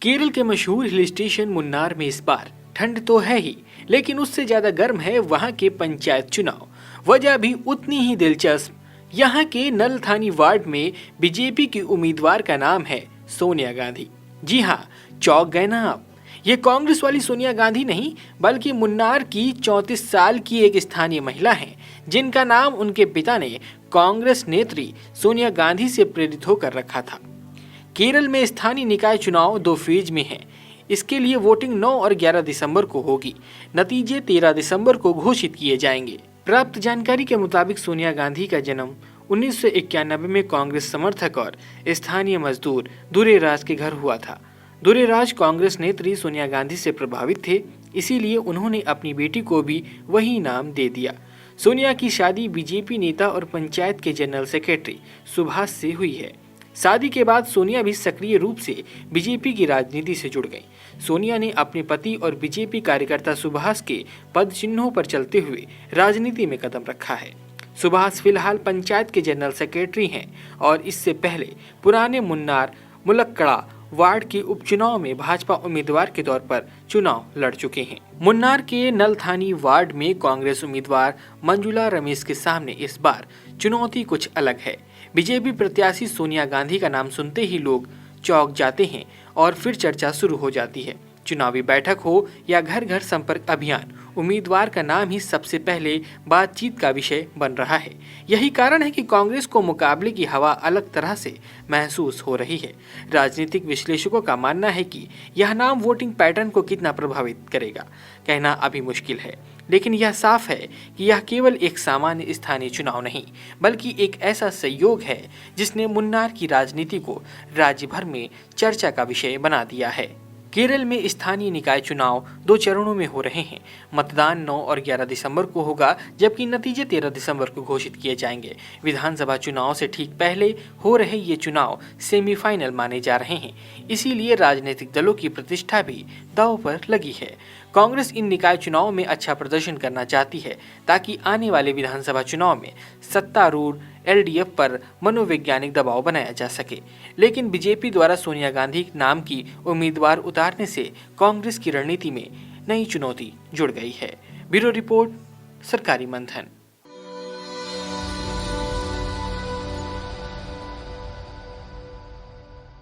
केरल के मशहूर hill station Munnar में इस बार ठंड तो है ही, लेकिन उससे ज्यादा गर्म है वहां के पंचायत चुनाव। वजह भी उतनी ही दिलचस्प। यहाँ के नलथानी वार्ड में बीजेपी की उम्मीदवार का नाम है सोनिया गांधी। जी हाँ, चौंक गए ना आप। ये कांग्रेस वाली सोनिया गांधी नहीं, बल्कि मुन्नार की 34 साल की एक स्थानीय महिला हैं, जिनका नाम उनके पिता ने कांग्रेस नेत्री सोनिया गांधी से प्रेरित होकर रखा था। केरल में स्थानीय निकाय चुनाव 2 फेज में हैं। इसके लिए वोटिंग 9 और 11 दिसंबर को होगी। नतीजे 13 दिसंबर को घोषित किए जाएंगे। प्राप्त जानकारी के मुताबिक सोनिया गांधी का जन्म 1991 में कांग्रेस समर्थक और स्थानीय मजदूर दुरेराज के घर हुआ था। दुरेराज कांग्रेस नेत्री सोनिया गांधी से प्रभावित थे, इसीलिए उन्होंने अपनी बेटी को भी वही नाम दे दिया। सोनिया की शादी बीजेपी नेता और पंचायत के जनरल सेक्रेटरी सुभाष से हुई है। शादी के बाद सोनिया भी सक्रिय रूप से बीजेपी की राजनीति से जुड़ गई। सोनिया ने अपने पति और बीजेपी कार्यकर्ता सुभाष के पद चिन्हों पर चलते हुए राजनीति में कदम रखा है। सुभाष फिलहाल पंचायत के जनरल सेक्रेटरी हैं और इससे पहले पुराने मुन्नार मुलक्कड़ा वार्ड के उपचुनाव में भाजपा उम्मीदवार के तौर पर चुनाव लड़ चुके हैं। मुन्नार के नलथानी वार्ड में कांग्रेस उम्मीदवार मंजुला रमेश के सामने इस बार चुनौती कुछ अलग है। बीजेपी प्रत्याशी सोनिया गांधी का नाम सुनते ही लोग चौंक जाते हैं और फिर चर्चा शुरू हो जाती है। चुनावी बैठक हो या घर घर संपर्क अभियान, उम्मीदवार का नाम ही सबसे पहले बातचीत का विषय बन रहा है। यही कारण है कि कांग्रेस को मुकाबले की हवा अलग तरह से महसूस हो रही है। राजनीतिक विश्लेषकों का मानना है कि यह नाम वोटिंग पैटर्न को कितना प्रभावित करेगा, कहना अभी मुश्किल है। लेकिन यह साफ है कि यह केवल एक सामान्य स्थानीय चुनाव नहीं, बल्कि एक ऐसा संयोग है जिसने मुन्नार की राजनीति को राज्य भर में चर्चा का विषय बना दिया है। केरल में स्थानीय निकाय चुनाव 2 चरणों में हो रहे हैं। मतदान 9 और 11 दिसंबर को होगा, जबकि नतीजे 13 दिसंबर को घोषित किए जाएंगे। विधानसभा चुनाव से ठीक पहले हो रहे ये चुनाव सेमीफाइनल माने जा रहे हैं, इसीलिए राजनीतिक दलों की प्रतिष्ठा भी दांव पर लगी है। कांग्रेस इन निकाय चुनाव में अच्छा प्रदर्शन करना चाहती है ताकि आने वाले विधानसभा चुनाव में सत्तारूढ़ एलडीएफ पर मनोवैज्ञानिक दबाव बनाया जा सके। लेकिन बीजेपी द्वारा सोनिया गांधी नाम की उम्मीदवार उतारने से कांग्रेस की रणनीति में नई चुनौती जुड़ गई है। ब्यूरो रिपोर्ट, सरकारी मंथन।